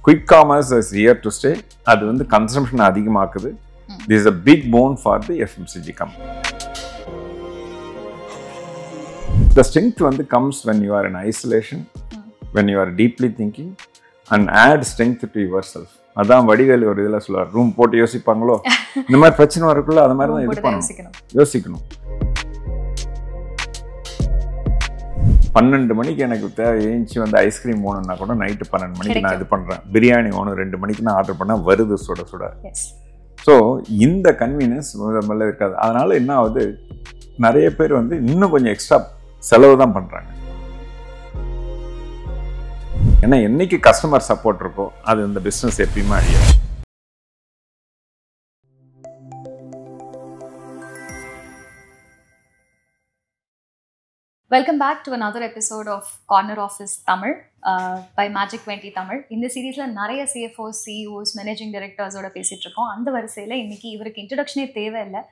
Quick commerce is here to stay. அது வந்து consumption அதிகமாக்குது. This is a big boon for the FMCG company. The strength வந்து comes when you are in isolation, when you are deeply thinking and add strength to yourself. அதான் வடிவேலு ஒரு இதில் சொல்லுவார், room போட்டு யோசிப்பாங்களோ இந்த மாதிரி பிரச்சனை வரக்குள்ள அது மாதிரி தான் இது பண்ணணும், யோசிக்கணும். 12 மணிக்கு எனக்கு ஏஞ்சி வந்து ஐஸ்கிரீம் வேணும்னா கூட நைட்டு 12 மணிக்கு நான் இது பண்ணுறேன். பிரியாணி வேணும் 2 மணிக்கு நான் ஆர்டர் பண்ணால் வருது சுட சுட. ஸோ இந்த கன்வீனியன்ஸ் முதல்ல இருக்காது. அதனால் என்ன ஆகுது, நிறைய பேர் வந்து இன்னும் கொஞ்சம் எக்ஸ்ட்ரா செலவு தான் பண்ணுறாங்க. ஏன்னா என்னைக்கு கஸ்டமர் சப்போர்ட் இருக்கோ அது இந்த பிஸ்னஸ் எப்பயுமே அழியாது. Welcome back to another episode of Corner Office Tamil by Magic 20 Tamil. இந்த சீரீஸ்ல நிறைய CFOs, CEOs, மேனேஜிங் டைரக்டர்ஸோட பேசிட்டு இருக்கோம். அந்த வரிசையில் இன்னைக்கு இவருக்கு இன்ட்ரடக்ஷனே தேவையில்லை.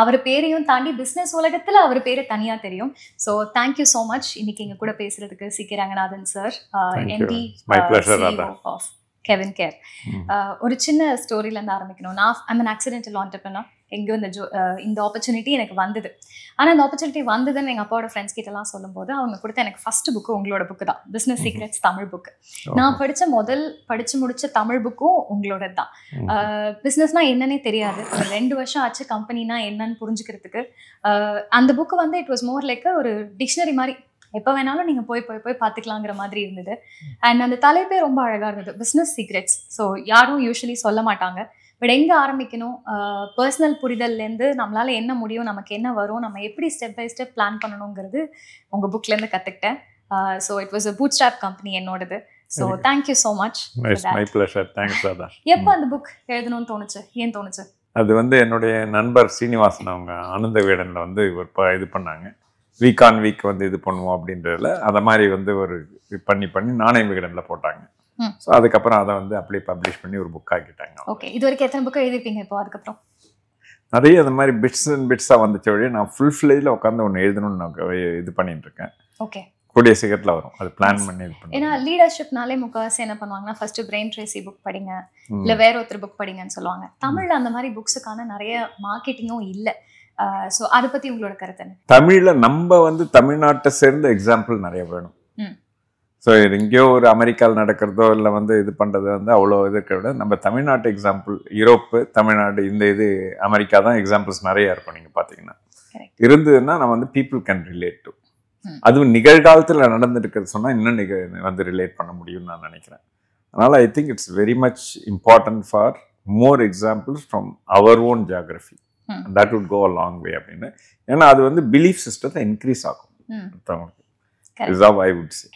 அவர் பேரையும் தாண்டி பிஸ்னஸ் உலகத்தில் அவர் பேரை தனியாக தெரியும். ஸோ தேங்க்யூ ஸோ மச் இன்னைக்கு எங்கள் கூட பேசுறதுக்கு சி.கே. Ranganathan sir, MD CEO of Kevin Care. ஒரு சின்ன ஸ்டோரியிலேருந்து ஆரம்பிக்கணும். I'm an accidental entrepreneur. எங்கே இந்த ஆப்பர்ச்சுனிட்டி எனக்கு வந்தது. ஆனால் அந்த ஆப்பர்ச்சுனிட்டி வந்ததுன்னு எங்கள் அப்பாவோட ஃப்ரெண்ட்ஸ் கிட்டலாம் சொல்லும்போது அவங்க கொடுத்த எனக்கு ஃபர்ஸ்ட் புக்கு உங்களோட புக்கு தான், பிஸ்னஸ் சீக்ரெட்ஸ் தமிழ் புக்கு. நான் படித்து முடித்த தமிழ் புக்கும் உங்களோட தான். பிஸ்னஸ்னால் என்னன்னே தெரியாது. ஒரு 2 வருஷம் ஆச்சு கம்பெனினா என்னன்னு புரிஞ்சுக்கிறதுக்கு. அந்த புக்கு வந்து இட் வாஸ் மோர் லைக் ஒரு டிக்ஷனரி மாதிரி, எப்போ வேணாலும் நீங்கள் போய் பார்த்துக்கலாங்கிற மாதிரி இருந்தது. அண்ட் அந்த தலைப்பே ரொம்ப அழகாக இருந்தது, பிஸ்னஸ் சீக்ரெட்ஸ். ஸோ யாரும் யூஸ்வலி சொல்ல மாட்டாங்க. பட் எங்கே ஆரம்பிக்கணும், பர்சனல் புரிதல்லேருந்து நம்மளால் என்ன முடியும், நமக்கு என்ன வரும், நம்ம எப்படி ஸ்டெப் பை ஸ்டெப் பிளான் பண்ணணுங்கிறது உங்கள் புக்லேருந்து கற்றுக்கிட்டேன். So it was a bootstrap company என்னோடது. So thank you so much. My pleasure. Thanks Radha. எப்போ அந்த புக் எழுதணும்னு தோணுச்சு, ஏன் தோணுச்சு? அது வந்து என்னுடைய நண்பர் சீனிவாசன் அவங்க ஆனந்த விகடனில் வந்து இது பண்ணாங்க, வீக் ஆன் வீக் வந்து இது பண்ணுவோம் அப்படின்றதுல அதை மாதிரி வந்து ஒரு பண்ணி நானே விகடனில் போட்டாங்க. ஸோ அதுக்கப்புறம் அதை வந்து அப்படியே பப்ளிஷ் பண்ணி ஒரு புக் ஆக்கிட்டாங்க. ஓகே, இது வரைக்கும் எத்தனை புக் எழுதிருப்பீங்க இப்போ? அதுக்கப்புறம் நிறைய அந்த மாதிரி பிட்ஸாக வந்துச்ச வழியே நான் ஃபுல் ஃப்ளேஜில் உட்காந்து ஒன்று எழுதணும்னு நான் இது பண்ணிட்டு இருக்கேன். ஓகே, கூடிய சீக்கிரத்தில் வரும், அது பிளான் பண்ணி இது பண்ணி. ஏன்னா லீடர்ஷிப்னாலே முக்கால்வாசி என்ன பண்ணுவாங்கன்னா ஃபர்ஸ்ட் பிரெயின் ட்ரேசி புக் படிங்க, இல்லை வேற ஒருத்தர் புக் படிங்கன்னு சொல்லுவாங்க. தமிழில் அந்த மாதிரி புக்ஸுக்கான நிறைய மார்க்கெட்டிங்கும் இல்லை. ஸோ அதை பற்றி உங்களோட கருத்து என்ன? தமிழில் நம்ம வந்து தமிழ்நாட்டை சேர்ந்த எக்ஸாம்பிள் நிறைய வேணும். ஸோ இது எங்கேயோ ஒரு அமெரிக்காவில் நடக்கிறதோ இல்லை வந்து இது பண்ணுறது வந்து அவ்வளோ இது இருக்க விட நம்ம தமிழ்நாட்டு எக்ஸாம்பிள், யூரோப்பு, தமிழ்நாடு, இந்த அமெரிக்கா தான் எக்ஸாம்பிள்ஸ் நிறைய இருக்கும். நீங்கள் பார்த்தீங்கன்னா இருந்ததுன்னா நம்ம வந்து பீப்புள் கேன் ரிலேட் டு. அதுவும் நிகழ்காலத்தில் நடந்துருக்கிறது சொன்னால் இன்னும் வந்து ரிலேட் பண்ண முடியும்னு நான் நினைக்கிறேன். அதனால் I think it's very much important for more examples from our own geography. That would go a long way அப்படின்னு. ஏன்னா அது வந்து பிலீஃப் சிஸ்டத்தை இன்க்ரீஸ் ஆகும் மற்றவங்களுக்கு.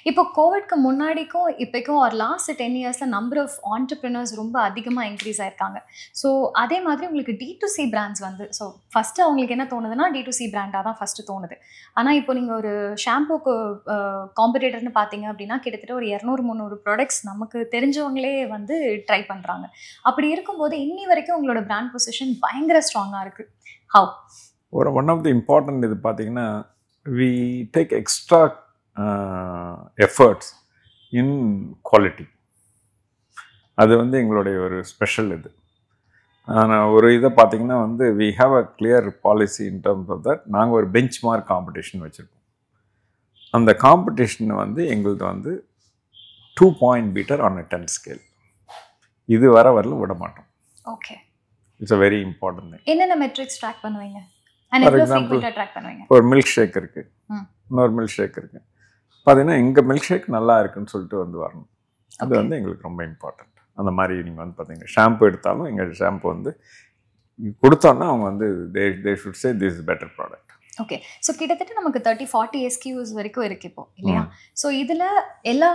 இப்போ கோவிட்க்கு முன்னாடிக்கும் இப்போக்கும் ஒரு லாஸ்ட் 10 இயர்ஸ்ல நம்பர் ஆஃப் ஆண்டர்பிரினர்ஸ் ரொம்ப அதிகமாக இன்க்ரீஸ் ஆயிருக்காங்க. ஸோ அதே மாதிரி உங்களுக்கு D2C பிராண்ட்ஸ் வந்து, ஸோ ஃபர்ஸ்ட் அவங்களுக்கு என்ன தோணுதுன்னா D2C பிராண்டாக தான் ஃபர்ஸ்ட் தோணுது. ஆனால் இப்போ நீங்கள் ஒரு ஷாம்புக்கு காம்படிட்டர்னு பார்த்தீங்க அப்படின்னா கிட்டத்தட்ட ஒரு 200-300 ப்ராடக்ட்ஸ் நமக்கு தெரிஞ்சவங்களே வந்து ட்ரை பண்ணுறாங்க. அப்படி இருக்கும்போது இன்னி வரைக்கும் உங்களோட பிராண்ட் பொசிஷன் பயங்கர ஸ்ட்ராங்காக இருக்குது. How? One of the important இது பார்த்தீங்கன்னா we take extra efforts in quality. அது வந்து எங்களுடைய ஒரு ஸ்பெஷல் இது. ஒரு இதை பார்த்தீங்கன்னா வந்து we have a clear policy in terms of that. நாங்கள் ஒரு பெஞ்ச் மார்க் காம்படிஷன் வச்சுருக்கோம். அந்த காம்படிஷனை வந்து எங்களுக்கு வந்து 2 point beater on a 10 scale. இது வரல விட மாட்டோம். Okay, it's a very important thing. என்னென்ன மெட்ரிக்ஸ் ட்ராக் பண்ணுவீங்க? ஃபார் எக்ஸாம்பிள் ஒரு மில்க் ஷேக் இருக்குது, இன்னொரு மில்க் ஷேக் இருக்குது. பார்த்தீங்கன்னா எங்கள் மில்க் ஷேக் நல்லா இருக்குன்னு சொல்லிட்டு வந்து வரணும். அது வந்து எங்களுக்கு ரொம்ப இம்பார்ட்டண்ட். அந்த மாதிரி நீங்கள் வந்து பார்த்தீங்கன்னா ஷாம்பு எடுத்தாலும் எங்கள் ஷாம்பு வந்து கொடுத்தோன்னா அவங்க வந்து they should say this is better product. Okay, so கிட்டத்தட்ட நமக்கு 30-40 SKUs வரைக்கும் இருக்கு இப்போ இல்லையா? ஸோ இதில் எல்லா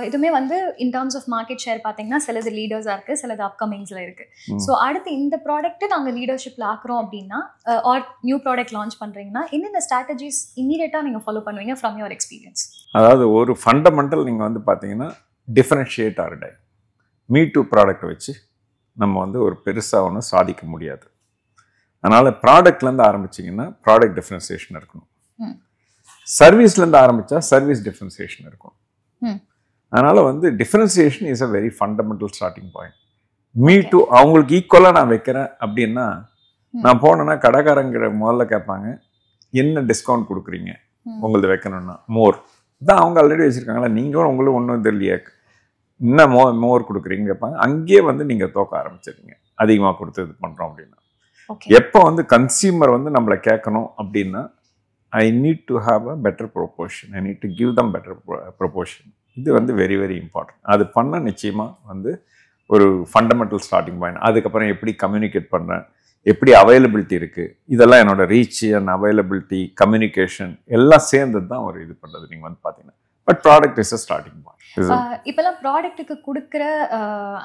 இதுவுமே வந்து in terms of market share பார்த்தீங்கன்னா சிலது லீடர்ஸாக இருக்குது, சிலது அப்கமிங்ஸில் இருக்குது. ஸோ அடுத்து இந்த ப்ராடக்ட்டு நாங்கள் லீடர்ஷிப்பில் ஆக்குறோம் அப்படின்னா ஆர் நியூ ப்ராடக்ட் லான்ச் பண்ணுறீங்கன்னா என்னென்ன ஸ்ட்ராட்டஜிஸ் இம்மீடியட்டாக நீங்கள் ஃபாலோ பண்ணுவீங்க ஃப்ரம் யுவர் எக்ஸ்பீரியன்ஸ்? அதாவது ஒரு ஃபண்டமெண்டல் நீங்கள் வந்து பார்த்தீங்கன்னா differentiate or die. Me too ப்ராடக்டை வச்சு நம்ம வந்து ஒரு பெருசாக ஒன்றும் சாதிக்க முடியாது. அதனால் ப்ராடக்ட்லேருந்து ஆரம்பிச்சிங்கன்னா ப்ராடக்ட் டிஃப்ரென்சியேஷன் இருக்கணும். சர்வீஸ்லேருந்து ஆரம்பித்தா சர்வீஸ் டிஃப்ரென்சியேஷன் இருக்கணும். அதனால் வந்து differentiation is a very fundamental starting point. Me too அவங்களுக்கு ஈக்குவலாக நான் வைக்கிறேன் அப்படின்னா நான் போனேன்னா கடைக்காரங்கிற முதல்ல கேட்பாங்க என்ன டிஸ்கவுண்ட் கொடுக்குறீங்க உங்களது வைக்கணும்னா மோர் தான் அவங்க ஆல்ரெடி வச்சுருக்காங்களா நீங்களும் உங்களுக்கு ஒன்றும் தெரியலையே இன்னும் மோர் கொடுக்குறீங்க கேட்பாங்க. அங்கேயே வந்து நீங்கள் தோக்க ஆரம்பிச்சிருங்க அதிகமாக கொடுத்து இது பண்ணுறோம் அப்படின்னா. எப்போ வந்து கன்சியூமர் வந்து நம்மளை கேட்கணும் அப்படின்னா ஐ need to have a better proportion, I need to give them better proportion. இது வந்து வெரி வெரி இம்பார்ட்டன்ட். அது பண்ண நிச்சயமாக வந்து ஒரு ஃபண்டமெண்டல் ஸ்டார்டிங் பாயிண்ட். அதுக்கப்புறம் எப்படி கம்யூனிகேட் பண்ணுறேன், எப்படி அவைலபிலிட்டி இருக்குது, இதெல்லாம் என்னோட ரீச் அண்ட் அவைலபிலிட்டி கம்யூனிகேஷன் எல்லாம் சேர்ந்தது தான் ஒரு இது பண்ணுறது நீங்கள் வந்து பார்த்தீங்கன்னா. But product is a starting point. இப்பெல்லாம் ப்ராடக்ட்டுக்கு கொடுக்குற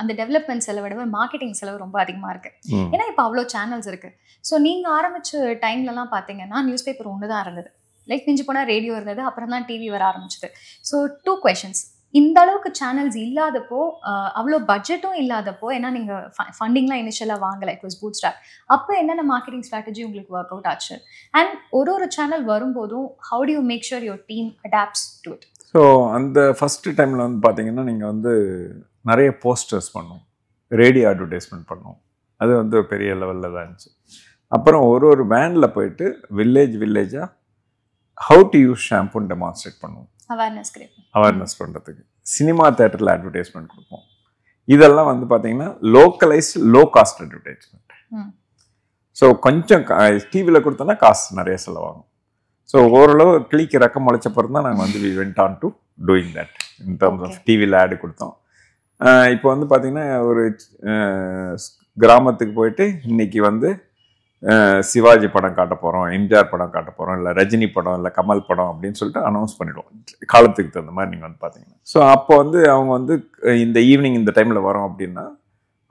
அந்த டெவலப்மெண்ட் செலவை விட மார்க்கெட்டிங் செலவு ரொம்ப அதிகமாக இருக்கு. ஏன்னா இப்போ அவ்வளோ சேனல்ஸ் இருக்கு. ஸோ நீங்கள் ஆரம்பிச்ச டைம்லலாம் பார்த்தீங்கன்னா நியூஸ் பேப்பர் ஒன்று தான் இருந்தது, லைக் மிஞ்சி போனால் ரேடியோ இருந்தது, அப்புறம் தான் டிவி வர ஆரம்பிச்சது. So 2 questions. இந்த அளவுக்கு சேனல்ஸ் இல்லாதப்போ அவ்வளோ பட்ஜெட்டும் இல்லாதப்போ, ஏன்னா நீங்கள் ஃபண்டிங்லாம் இனிஷியலாக வாங்கலை, இட் வாஸ் பூட் ஸ்டார்ட், அப்போ என்னென்ன மார்க்கெட்டிங் ஸ்ட்ராட்டஜி உங்களுக்கு ஒர்க் அவுட் ஆச்சு? அண்ட் ஒரு சேனல் வரும்போதும் how do you make sure your team adapts to it? So அந்த ஃபஸ்ட்டு டைமில் வந்து பார்த்தீங்கன்னா நீங்கள் வந்து நிறைய போஸ்டர்ஸ் பண்ணோம், ரேடியோ அட்வர்டைஸ்மெண்ட் பண்ணோம். அது வந்து பெரிய லெவலில் தான் இருந்துச்சு. அப்புறம் ஒரு வேனில் போயிட்டு வில்லேஜாக ஹவு டு யூஸ் ஷாம்புன்னு டெமான்ஸ்ட்ரேட் பண்ணுவோம், அவேர்னஸ் பண்ணுறதுக்கு. சினிமா தேட்டரில் அட்வர்டைஸ்மெண்ட் கொடுப்போம். இதெல்லாம் வந்து பார்த்தீங்கன்னா localised low cost advertisement. So கொஞ்சம் டிவியில் கொடுத்தோன்னா காசு நிறைய செலவாகும். ஸோ ஓரளவு கிளிக்கு ரெக்கம் முளைச்சப்பறம் தான் நாங்கள் வந்து we went on to doing that in terms of டிவியில் ஆடு கொடுத்தோம். இப்போ வந்து பார்த்திங்கன்னா ஒரு கிராமத்துக்கு போயிட்டு இன்றைக்கி வந்து சிவாஜி படம் காட்ட போகிறோம், எம்ஜிஆர் படம் காட்ட போகிறோம், இல்லை ரஜினி படம், இல்லை கமல் படம் அப்படின்னு சொல்லிட்டு அனௌன்ஸ் பண்ணிவிடுவோம் காலத்துக்கு தகுந்த மாதிரி. நீங்கள் வந்து பார்த்தீங்கன்னா ஸோ அப்போ வந்து அவங்க வந்து இந்த ஈவினிங் இந்த டைமில் வரோம் அப்படின்னா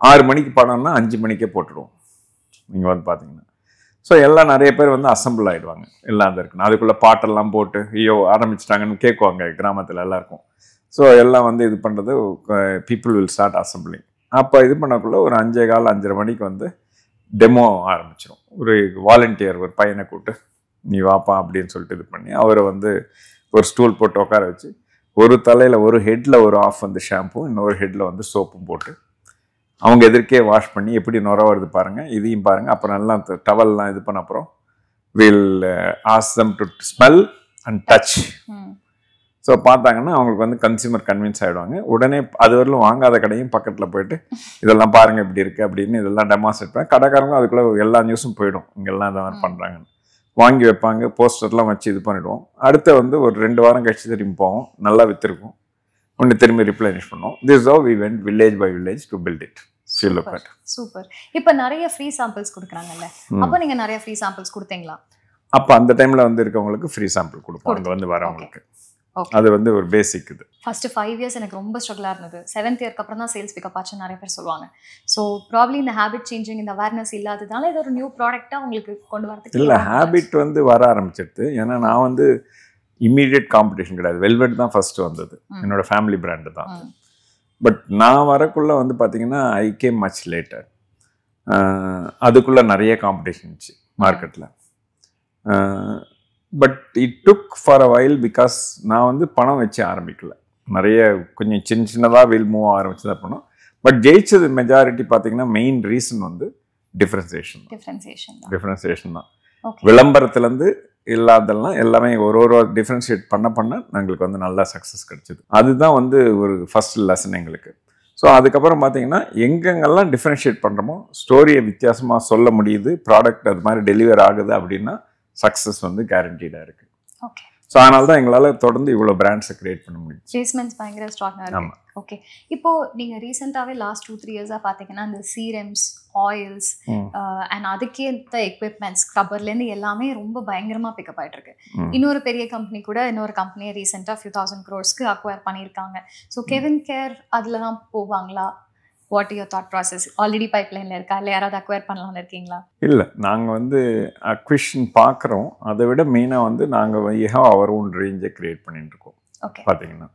6 மணிக்கு படம்னா 5 மணிக்கே போட்டுடுவோம். நீங்கள் வந்து பார்த்தீங்கன்னா ஸோ எல்லாம் நிறைய பேர் வந்து அசம்பிள் ஆகிடுவாங்க, எல்லாம் அந்த இருக்குன்னு அதுக்குள்ளே பாட்டெல்லாம் போட்டு ஐயோ ஆரம்பிச்சிட்டாங்கன்னு கேட்குவாங்க கிராமத்தில் எல்லாருக்கும். ஸோ எல்லாம் வந்து இது பண்ணுறது பீப்புள் வில் ஸ்டார்ட் அசம்பிளிங். அப்போ இது பண்ணக்குள்ளே ஒரு 5:15 மணிக்கு வந்து டெமோ ஆரம்பிச்சிடும். ஒரு வாலண்டியர் ஒரு பையனை கூப்பிட்டு நீ வாப்பா அப்படின்னு சொல்லிட்டு இது பண்ணி அவரை வந்து ஒரு ஸ்டூல் போட்டு உட்கார வச்சு ஒரு தலையில் ஒரு ஹெட்டில் ஒரு ஆஃப் வந்து ஷாம்பும் இன்னொரு ஹெட்டில் வந்து சோப்பும் போட்டு அவங்க எதிர்க்கே வாஷ் பண்ணி எப்படி நுர வருது பாருங்கள், இதையும் பாருங்கள், அப்புறம் எல்லாம் டவல்லாம் இது பண்ண அப்புறம் will ask them to smell and touch. So பார்த்தாங்கன்னா அவங்களுக்கு வந்து கன்சியூமர் கன்வின்ஸ் ஆகிடுவாங்க. உடனே அது வரலும் வாங்காத கடையும் பக்கத்தில் போயிட்டு இதெல்லாம் பாருங்கள் இப்படி இருக்குது அப்படின்னு இதெல்லாம் டெமான்ஸ்ட்ரேட் பண்ண கடைக்காரங்க அதுக்குள்ளே எல்லா நியூஸும் போயிடும் இங்கெல்லாம் இந்த மாதிரி பண்ணுறாங்கன்னு வாங்கி வைப்பாங்க, போஸ்டர்லாம் வச்சு இது பண்ணிவிடுவோம். அடுத்த வந்து ஒரு 2 வாரம் கழிச்சு திரும்பி போவோம், நல்லா விற்றுருக்கும், ஒன்று திரும்பி ரிப்ளனிஷ் பண்ணுவோம். This how we went village by village to build it. Super. இப்போ நிறைய ஃப்ரீ சாம்பிள்ஸ் கொடுக்குறாங்கல்ல, அப்போ நீங்கள் நிறைய ஃப்ரீ சாம்பிள்ஸ் கொடுத்தீங்களா? அப்போ அந்த டைமில் வந்து இருக்கவங்களுக்கு ஃப்ரீ சாம்பிள் கொடுப்போம் அங்கே வந்து வரவங்களுக்கு. அது வந்து ஒரு பேசிக். இது ஃபர்ஸ்ட் 5 இயர்ஸ் எனக்கு ரொம்ப ஸ்ட்ரகிளாக இருந்தது. 7th இயர்க்கு அப்புறம் தான் சேல்ஸ் பிக்கப் ஆச்சுன்னு நிறைய பேர் சொல்லுவாங்க. ஸோ ப்ராப்ளி இந்த ஹேபிட் சேஞ்சிங், இந்த அவேர்னஸ் இல்லாததுனால இது ஒரு நியூ ப்ராடக்டாக உங்களுக்கு கொண்டு வரதுக்கு இல்லை, ஹேபிட் வந்து வர ஆரம்பிச்சிடுது. ஏன்னா நான் வந்து இம்மீடியட் காம்படிஷன் கிடையாது, வெல்வெட் தான் ஃபர்ஸ்ட் வந்தது, என்னோட ஃபேமிலி பிராண்டு தான். பட் நான் வரக்குள்ளே வந்து பார்த்தீங்கன்னா ஐ கேம் மச் லேட்டர். அதுக்குள்ளே நிறைய காம்படிஷன் இருந்துச்சு மார்க்கெட்டில். But it took for a while because நான் வந்து பணம் வச்சு ஆரம்பிக்கல, நிறைய கொஞ்சம் சின்னதாக வில் மூவ் ஆரம்பிச்சு தான் பண்ணோம். பட் ஜெயிச்சது மெஜாரிட்டி பார்த்தீங்கன்னா மெயின் ரீசன் வந்து டிஃப்ரென்சியேஷன் தான். விளம்பரத்துலேருந்து இல்லாதெல்லாம் எல்லாமே ஒரு டிஃப்ரென்ஷியேட் பண்ண எங்களுக்கு வந்து நல்லா சக்ஸஸ் கிடைச்சிது. அதுதான் வந்து ஒரு ஃபர்ஸ்ட் லெசன் எங்களுக்கு. ஸோ அதுக்கப்புறம் பார்த்தீங்கன்னா எங்கெங்கெல்லாம் டிஃப்ரென்ஷியேட் பண்ணுறோமோ ஸ்டோரியை வித்தியாசமாக சொல்ல முடியுது, ப்ராடக்ட் அது மாதிரி டெலிவர் ஆகுது அப்படின்னா சக்ஸஸ் வந்து கேரண்டீடாக இருக்குது. ஓகே. ஸோ அதனால தான் எங்களால் தொடர்ந்து இவ்வளோ பிராண்ட்ஸை கிரியேட் பண்ண முடியும். ப்ளேஸ்மெண்ட்ஸ் பயங்கர ஸ்ட்ராங்காக இருக்குது. ஓகே. இப்போது நீங்கள் ரீசெண்டாகவே லாஸ்ட் 2-3 இயர்ஸாக பார்த்தீங்கன்னா இந்த சீரம்ஸ், ஆயில்ஸ் அண்ட் அதுக்கேற்ற எக்யூப்மெண்ட்ஸ், ஸ்க்ரப்பர்லேருந்து எல்லாமே ரொம்ப பயங்கரமாக பிக்கப் ஆகிட்டு இருக்கு. இன்னொரு பெரிய கம்பெனி கூட இன்னொரு கம்பெனியை ரீசெண்டாக few thousand crores அக்வயர் பண்ணியிருக்காங்க. ஸோ கெவின் கேர் அதில் தான் போவாங்களா? What your thought process? Already பைப்லைனில் இருக்கா, இல்லை யாராவது அக்வயர் பண்ணலாம்னு இருக்கீங்களா? இல்லை, நாங்கள் வந்து அக்விஷன் பார்க்குறோம். அதை விட மெயினாக வந்து நாங்கள் அவர் ஓன் ரேஞ்சை க்ரியேட் பண்ணிட்டு இருக்கோம். ஓகே. பார்த்தீங்கன்னா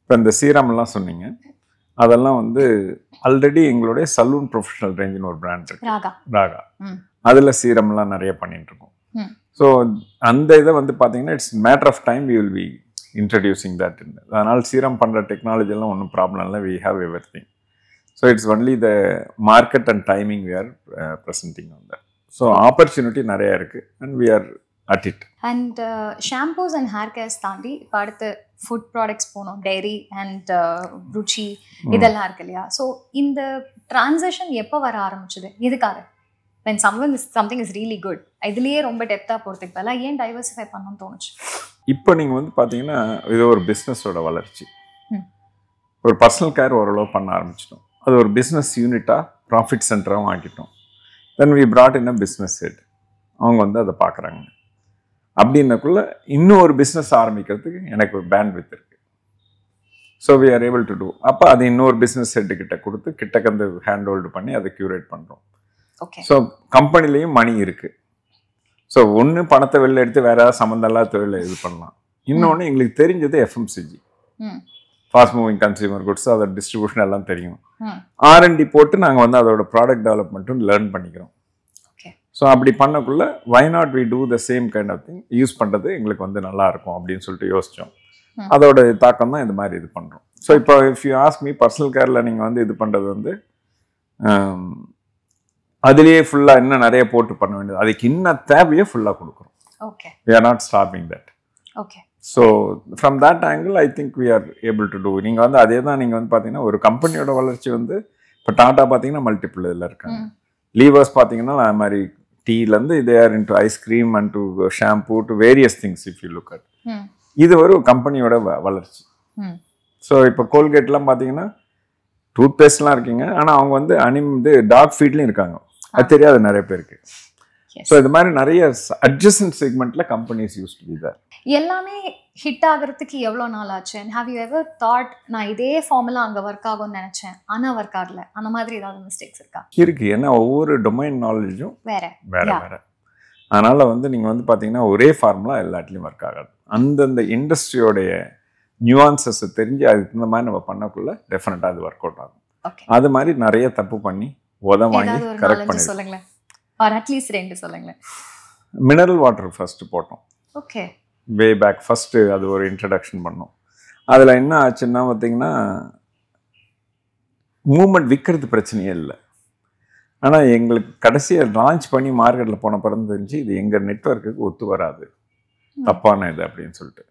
இப்போ இந்த சீரம்லாம் சொன்னீங்க, அதெல்லாம் வந்து ஆல்ரெடி எங்களுடைய சலூன் ப்ரொஃபஷனல் ரேஞ்சுன்னு ஒரு பிராண்ட் இருக்கு, ராகா. அதில் சீரம்லாம் நிறைய பண்ணிட்டு இருக்கோம். ஸோ அந்த இதை வந்து பார்த்தீங்கன்னா it's matter of time we will be introducing that. அதனால் சீரம் பண்ணுற டெக்னாலஜிலாம் ஒன்றும் ப்ராப்ளம் இல்லை. We have everything. So it's only the market and timing we are presenting on that. So opportunity நிறையா இருக்குது and we are at it. And shampoos and hair cares தாண்டி இப்போ அடுத்து ஃபுட் ப்ராடக்ட்ஸ் போகணும், dairy and Ruchi இதெல்லாம் இருக்கு இல்லையா? So இந்த ட்ரான்சிஷன் எப்போ வர ஆரம்பிச்சுது? எதுக்காக? when something is really good இதுலயே ரொம்ப டெப்த்தாக போகிறதுக்கு பதிலாக ஏன் டைவர்சிஃபை பண்ணணும்னு தோணுச்சு? இப்போ நீங்கள் வந்து பார்த்தீங்கன்னா இது ஒரு பிஸ்னஸோட வளர்ச்சி. ஒரு பர்சனல் கேர் ஓரளவு பண்ண ஆரம்பிச்சிட்டோம். அது ஒரு பிஸ்னஸ் யூனிட்டாக ப்ராஃபிட் சென்டராகவும் ஆக்கிட்டோம். Then we brought in a business head. அவங்க வந்து அதை பார்க்குறாங்க. அப்படின்னக்குள்ள இன்னும் ஒரு பிஸ்னஸ் ஆரம்பிக்கிறதுக்கு எனக்கு ஒரு பேண்ட்வித் இருக்குது. So we are able to do. அப்போ அது இன்னொரு பிஸ்னஸ் ஹெட்டு கிட்ட கொடுத்து கிட்டக்கந்து ஹேண்ட் ஹோல்டு பண்ணி அதை க்யூரேட் பண்ணுறோம். ஸோ கம்பெனிலையும் மணி இருக்குது. ஸோ ஒன்று பணத்தை வெளில எடுத்து வேற ஏதாவது சம்மந்தம்லாம் தொழிலை இது பண்ணலாம். இன்னொன்று எங்களுக்கு தெரிஞ்சது FMCG, fast moving consumer goods, அதோட டிஸ்ட்ரிபியூஷன் எல்லாம் தெரியும். R&D போட்டு நாங்கள் வந்து அதோட ப்ராடக்ட் டெவலப்மெண்ட்டும் லேர்ன் பண்ணிக்கிறோம். ஸோ அப்படி பண்ணக்குள்ள why not we do the same kind of thing use பண்ணுறது எங்களுக்கு வந்து நல்லா இருக்கும் அப்படின்னு சொல்லிட்டு யோசித்தோம். அதோட தாக்கம் தான் இந்த மாதிரி இது பண்ணுறோம். ஸோ இப்போ if you ask me personal கேரில் நீங்கள் வந்து இது பண்ணுறது வந்து அதுலேயே ஃபுல்லாக இன்னும் நிறைய போட்டு பண்ண வேண்டியது. அதுக்கு இன்னும் தேவையை ஃபுல்லாக கொடுக்குறோம். We are not stopping that. So from that angle I think we are able to do. நீங்கள் வந்து அதே தான் நீங்கள் வந்து பார்த்தீங்கன்னா ஒரு கம்பெனியோட வளர்ச்சி வந்து இப்போ டாட்டா பார்த்தீங்கன்னா மல்டிபிள் இதில் இருக்காங்க. லீவர்ஸ் பார்த்தீங்கன்னா அது மாதிரி டீலேருந்து இதே or into ice cream and to shampoo to various things if you look at. இது ஒரு கம்பெனியோட வளர்ச்சி. ஸோ இப்போ கோல்கேட்லாம் பார்த்தீங்கன்னா டூத் பேஸ்ட்லாம் இருக்கீங்க, ஆனால் அவங்க வந்து இது டாக் ஃபீட்லையும் இருக்காங்க. அது தெரியாது நிறைய பேருக்கு. ஸோ இது மாதிரி நிறைய அட்ஜசன்ட் செக்மெண்ட்ல companies use to be there. எல்லாமே ஹிட் ஆகிறதுக்கு எவ்வளோ நாள் ஆச்சு? And have you ever thought நான் இதே ஃபார்முலா அங்கே ஒர்க் ஆகும்னு நினச்சேன் ஆனால் ஒர்க் ஆகல, அந்த மாதிரி ஏதாவது மிஸ்டேக்ஸ் இருக்கா? இருக்கு. ஏன்னா ஒவ்வொரு டொமைன் நாலேஜும் வேற வேற. அதனால வந்து நீங்கள் வந்து பார்த்தீங்கன்னா ஒரே ஃபார்முலா எல்லாத்துலேயும் ஒர்க் ஆகாது. அந்தந்த இண்டஸ்ட்ரியோடைய நியூவான்சஸை தெரிஞ்சு அதுக்கு இந்த மாதிரி நம்ம பண்ணக்குள்ள டெஃபினட்டாக அது ஒர்க் அவுட் ஆகும். அது மாதிரி நிறைய தப்பு பண்ணி வாங்கி கரெக்ட் பண்ணி சொல்லுங்களேன். ஆர் அட்லீஸ்ட் 2 சொல்லுங்களேன். மினரல் வாட்டர் ஃபர்ஸ்ட் போட்டோம். ஓகே. வே பேக் ஃபர்ஸ்ட் அது ஒரு இன்ட்ரடக்ஷன் பண்ணோம். அதில் என்ன ஆச்சுன்னா பார்த்தீங்கன்னா மூமெண்ட் விற்கிறது பிரச்சனையே இல்லை. ஆனால் எங்களுக்கு கடைசியாக லான்ச் பண்ணி மார்க்கெட்டில் போன பிறகு தெரிஞ்சு இது எங்கள் நெட்வொர்க்குக்கு ஒத்து வராது, தப்பான இது அப்படின்னு சொல்லிட்டு.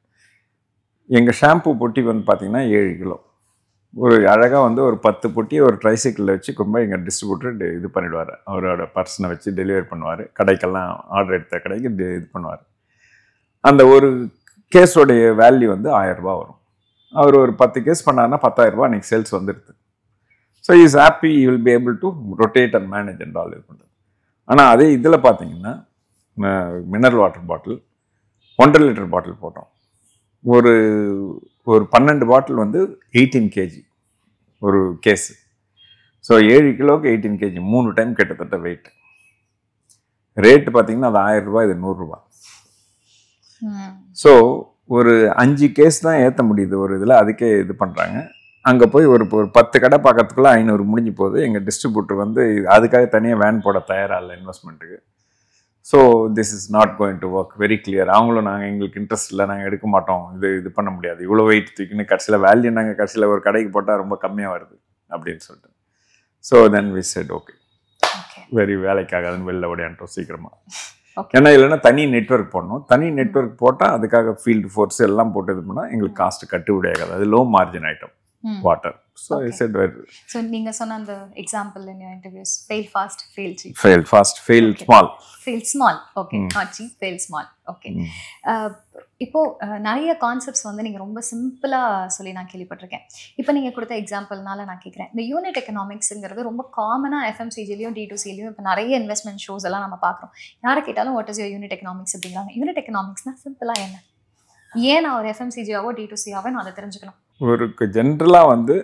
எங்கள் ஷாம்பூ பொட்டி வந்து பார்த்தீங்கன்னா 7 கிலோ. ஒரு அழகாக வந்து ஒரு 10 பொட்டியை ஒரு ட்ரைசைக்கிளில் வச்சு கொண்டு போய் எங்கள் டிஸ்ட்ரிபியூட்டர் இது பண்ணிவிடுவார். அவரோட பர்சனை வச்சு டெலிவரி பண்ணுவார். கடைக்கெல்லாம் ஆர்டர் எடுத்த கடைக்கு இது பண்ணுவார். அந்த ஒரு கேஸோடைய வேல்யூ வந்து 1000 ரூபா வரும். அவர் ஒரு 10 கேஸ் பண்ணாருன்னா 10,000 ரூபா அன்றைக்கி சேல்ஸ் வந்துடுது. So is happy, you will be able to rotate and manage and all இது பண்ணுறது. ஆனால் அதே இதில் பார்த்தீங்கன்னா mineral water bottle 1.5 litre bottle போட்டோம். ஒரு 12 பாட்டில் வந்து 18 kg ஒரு கேஸு. ஸோ 7 கிலோவுக்கு 18 kg 3 டைம் கிட்டத்தட்ட வெயிட். ரேட்டு பார்த்தீங்கன்னா அது 1000 ரூபா, இது 100 ரூபா. ஸோ ஒரு 5 கேஸ் தான் ஏற்ற முடியுது ஒரு இதில். அதுக்கே இது பண்ணுறாங்க. அங்கே போய் ஒரு 10 கடை பார்க்கறதுக்குள்ள 500 முடிஞ்சு போகுது. எங்கள் டிஸ்ட்ரிபியூட்டர் வந்து அதுக்காக தனியாக வேன் போட தயாராக இல்லை இன்வெஸ்ட்மெண்ட்டுக்கு. So this is not going to work very clear. அவங்களும் எங்களுக்கு இன்ட்ரெஸ்ட் இல்லை, நாங்கள் எடுக்க மாட்டோம், இது பண்ண முடியாது, இவ்வளோ வெயிட் தூக்கின்னு கடைசியில் வேல்யூ நாங்கள் கடைசியில் ஒரு கடைக்கு போட்டால் ரொம்ப கம்மியாக வருது அப்படின்னு சொல்லிட்டு. So then we said okay very வேலைக்காகாதுன்னு வெளில ஓடியான்ட்டோம் சீக்கிரமாக. ஏன்னா இல்லைன்னா தனி நெட்வொர்க் போடணும். தனி நெட்வொர்க் போட்டால் அதுக்காக ஃபீல்டு ஃபோர்ஸ் எல்லாம் போட்டு இது பண்ணால் எங்களுக்கு காஸ்ட் கட்டுப்படி ஆகாது. அது low margin item water. So I said so நீங்க சொன்ன அந்த example in your interviews, fail fast, fail cheap. Fail fast, fail small. Fail small, okay. Not cheap, fail small, okay. இப்போ நிறைய கான்செப்ட்ஸ் வந்து நீங்கள் ரொம்ப சிம்பிளாக சொல்லி நான் கேள்விப்பட்டிருக்கேன். இப்போ நீங்கள் கொடுத்த எக்ஸாம்பிள்னால நான் கேட்குறேன், இந்த யூனிட் எக்கனாமிக்ஸுங்கிறது ரொம்ப காமனாக எஃப்எம்சிஜிலையும் D2Cலையும் இப்போ நிறைய இன்வெஸ்ட்மெண்ட் ஷோஸ் எல்லாம் நம்ம பார்க்குறோம். யாரை கேட்டாலும் what is your unit economics அப்படிங்கிறாங்க. யூனிட் எக்கனாமிக்ஸ்னால் சிம்பிளாக என்ன? ஏன் நான் ஒரு எஃப்எம்சிஜியாவோ D2Cயாவோ நான் அதை தெரிஞ்சுக்கணும்? ஒரு ஜென்ரலாக வந்து